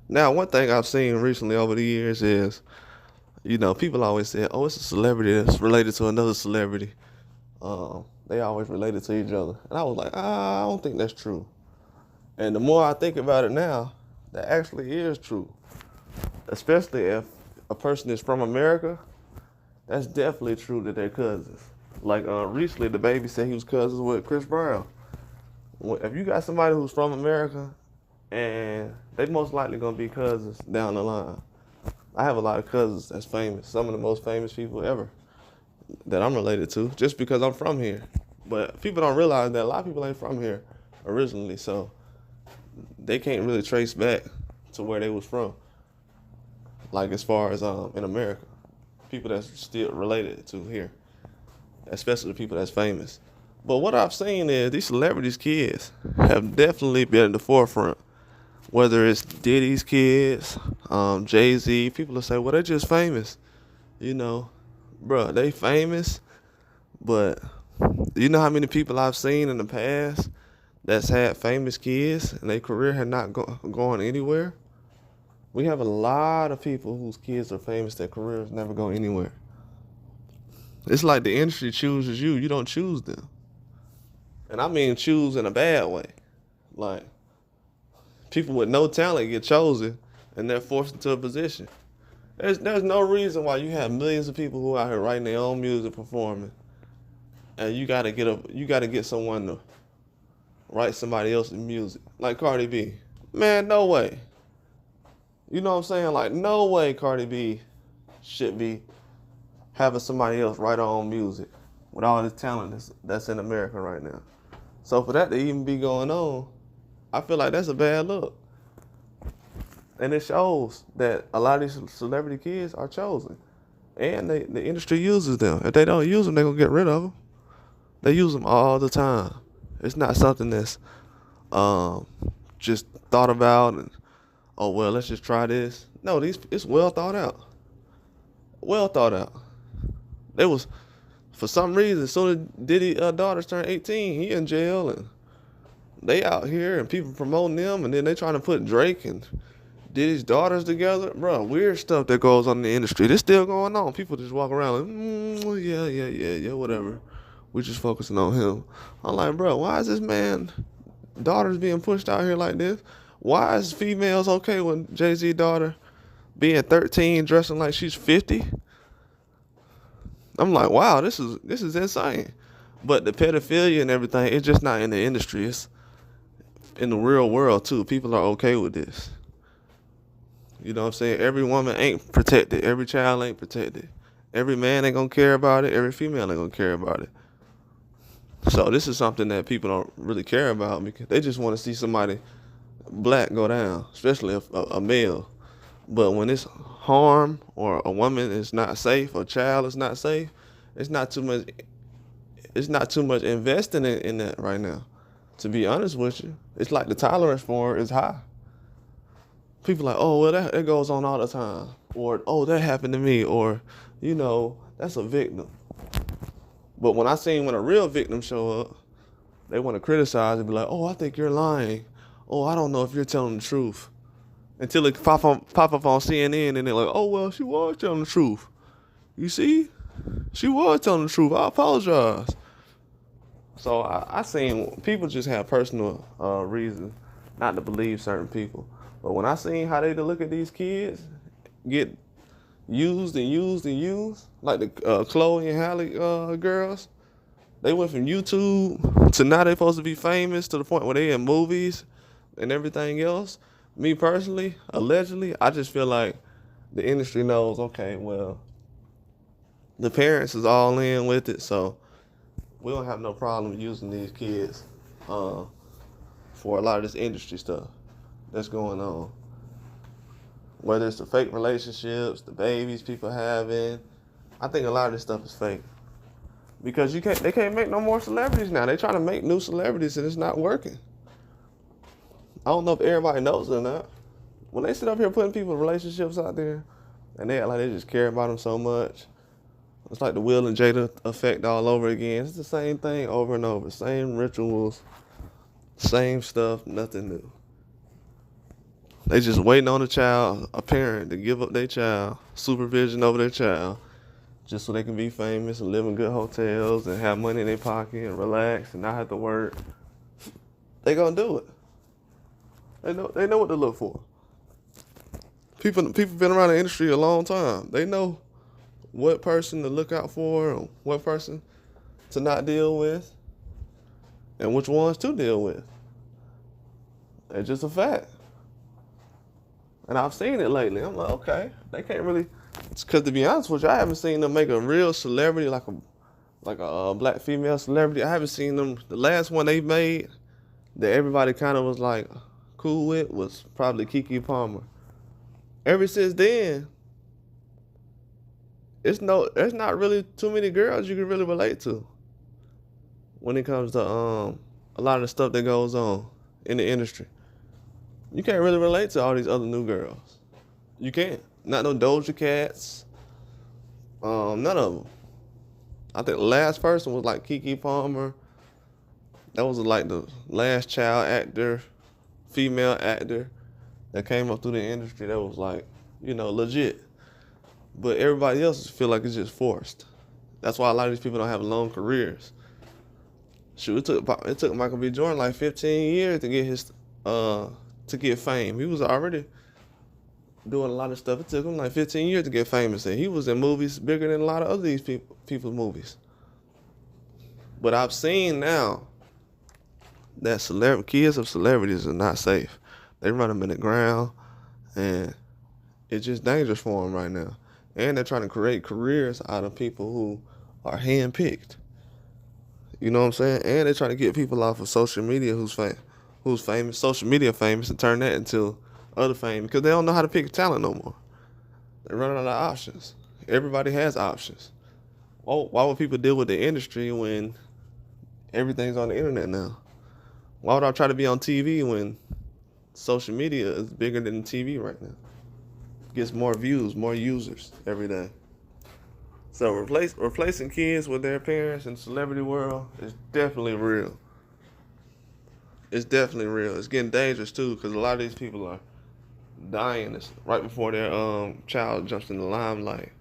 Now, one thing I've seen recently over the years is, people always say, "Oh, it's a celebrity that's related to another celebrity." They always related to each other, and I was like, I don't think that's true. And the more I think about it now, that actually is true. Especially if a person is from America, that's definitely true that they're cousins. Like recently, the baby said he was cousins with Chris Brown. If you got somebody who's from America, and they most likely gonna be cousins down the line. I have a lot of cousins that's famous, some of the most famous people ever that I'm related to, just because I'm from here. But people don't realize that a lot of people ain't from here originally, so they can't really trace back to where they was from. Like as far as in America, people that's still related to here, especially the people that's famous. But what I've seen is these celebrities' kids have definitely been in the forefront. Whether it's Diddy's kids, Jay-Z, people will say, well, they're just famous. You know, bro, they famous, but you know how many people I've seen in the past that's had famous kids and their career had not gone anywhere? We have a lot of people whose kids are famous, their careers never go anywhere. It's like the industry chooses you, you don't choose them. And I mean choose in a bad way. Like, people with no talent get chosen and they're forced into a position. There's no reason why you have millions of people who are out here writing their own music, performing, and you gotta get someone to write somebody else's music, like Cardi B. Man, no way. You know what I'm saying? Like, no way Cardi B should be having somebody else write her own music with all this talent that's in America right now. So for that to even be going on, I feel like that's a bad look. And it shows that a lot of these celebrity kids are chosen. And the industry uses them. If they don't use them, they're going to get rid of them. They use them all the time. It's not something that's um, just thought about and, oh, well, let's just try this. No, it's well thought out. Well thought out. There was, for some reason, as soon as Diddy daughters turned 18, he in jail and they out here and people promoting them, and then they trying to put Drake and Diddy's daughters together. Bro, weird stuff that goes on in the industry. This still going on. People just walk around like, yeah, whatever. We just focusing on him. I'm like, bro, why is this man daughters being pushed out here like this? Why is females okay with Jay-Z daughter being 13 dressing like she's 50? I'm like, wow, this is insane. But the pedophilia and everything, it's just not in the industry. It's in the real world too. People are okay with this. You know what I'm saying? Every woman ain't protected. Every child ain't protected. Every man ain't gonna care about it. Every female ain't gonna care about it. So this is something that people don't really care about because they just want to see somebody black go down, especially a male. But when it's harm or a woman is not safe or a child is not safe, it's not too much. It's not too much investing in that right now. To be honest with you, it's like the tolerance for it is high. People are like, oh, well, that goes on all the time. Or, oh, that happened to me. Or, that's a victim. But when when a real victim show up, they want to criticize and be like, oh, I think you're lying. Oh, I don't know if you're telling the truth. Until it pop up on CNN and they're like, oh, well, she was telling the truth. You see? She was telling the truth. I apologize. So I seen people just have personal reasons not to believe certain people. But when I seen how they look at these kids get used and used and used, like the Chloe and Halle girls, they went from YouTube to now they supposed to be famous to the point where they in movies and everything else. Me personally, allegedly, I just feel like the industry knows, okay, well, the parents is all in with it, so we don't have no problem using these kids for a lot of this industry stuff that's going on. Whether it's the fake relationships, the babies people having, I think a lot of this stuff is fake. Because they can't make no more celebrities now. They trying to make new celebrities and it's not working. I don't know if everybody knows it or not. When they sit up here putting people's relationships out there and they act like they just care about them so much, it's like the Will and Jada effect all over again. It's the same thing over and over. Same rituals, same stuff, nothing new. They just waiting on a parent to give up their child, supervision over their child, just so they can be famous and live in good hotels and have money in their pocket and relax and not have to work. They gonna do it. They know what to look for. People been around the industry a long time. They know what person to look out for and what person to not deal with and which ones to deal with. It's just a fact. And I've seen it lately. I'm like, okay, they can't really. Because to be honest with you, I haven't seen them make a real celebrity like a black female celebrity. I haven't seen them. The last one they made that everybody kind of was like cool with was probably Keke Palmer. Ever since then, there's not really too many girls you can really relate to when it comes to a lot of the stuff that goes on in the industry. You can't really relate to all these other new girls. You can't. Not no Doja Cats. None of them. I think the last person was like Keke Palmer. That was like the last child actor, female actor that came up through the industry that was like, legit. But everybody else feel like it's just forced. That's why a lot of these people don't have long careers. Shoot, it took Michael B. Jordan like 15 years to get to get fame. He was already doing a lot of stuff. It took him like 15 years to get famous, and he was in movies bigger than a lot of other these people's movies. But I've seen now that kids of celebrities are not safe. They run them in the ground, and it's just dangerous for them right now. And they're trying to create careers out of people who are handpicked. You know what I'm saying? And they're trying to get people off of social media who's famous, social media famous, and turn that into other fame because they don't know how to pick talent no more. They're running out of options. Everybody has options. Why would people deal with the industry when everything's on the internet now? Why would I try to be on TV when social media is bigger than TV right now? Gets more views, more users every day. So replacing kids with their parents in the celebrity world is definitely real. It's definitely real. It's getting dangerous too because a lot of these people are dying right before their child jumps in the limelight,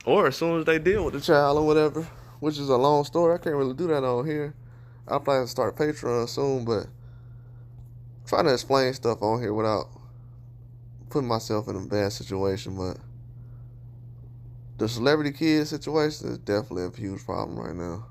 or as soon as they deal with the child or whatever, which is a long story. I can't really do that on here. I'll probably start Patreon soon, but I'm trying to explain stuff on here without putting myself in a bad situation. But the celebrity kid situation is definitely a huge problem right now.